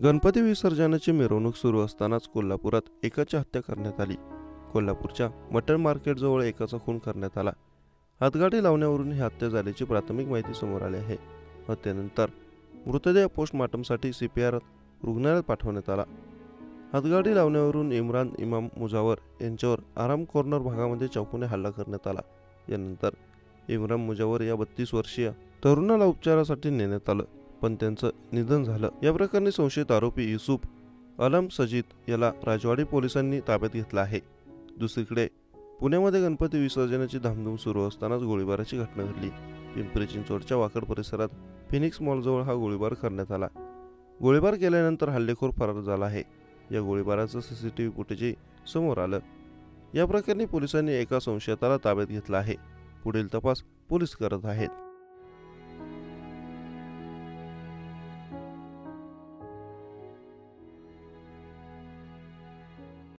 गणपती विसर्जनाची मिरवणूक सुरू असतानाच कोल्हापुरात एकाची हत्या करण्यात आली। कोल्हापूरच्या मटण मार्केटजवळ एकाचा खून करण्यात आला। हातगाडी लावण्यावरून ही हत्या झाल्याची प्राथमिक माहिती समोर आली आहे। हत्येनंतर मृतदेह पोस्टमॉर्टमसाठी CPR रुग्णालयात पाठवण्यात आला। हातगाडी लावण्यावरून इम्रान इमाम मुजावर यांच्यावर आराम कॉर्नर भागामध्ये चाकूने हल्ला करण्यात आला। यानंतर इम्रान मुजावर या 32 वर्षीय तरुणाला उपचारासाठी नेण्यात आलं, पण त्यांचं निधन झालं। या प्रकरणी संशयित आरोपी युसुफ अलम सजीद याला राजवाडी पोलिसांनी ताब्यात घेतलं आहे। दुसरीकडे पुण्यामध्ये गणपती विसर्जनाची धामधूम सुरू असतानाच गोळीबाराची घटना घडली। पिंपरी चिंचवडच्या वाकड परिसरात फिनिक्स मॉलजवळ हा गोळीबार करण्यात आला। गोळीबार केल्यानंतर हल्लेखोर फरार झाला आहे। या गोळीबाराचं CCTV फुटेजही समोर आलं। या प्रकरणी पोलिसांनी एका संशयिताला ताब्यात घेतलं आहे। पुढील तपास पोलीस करत आहेत।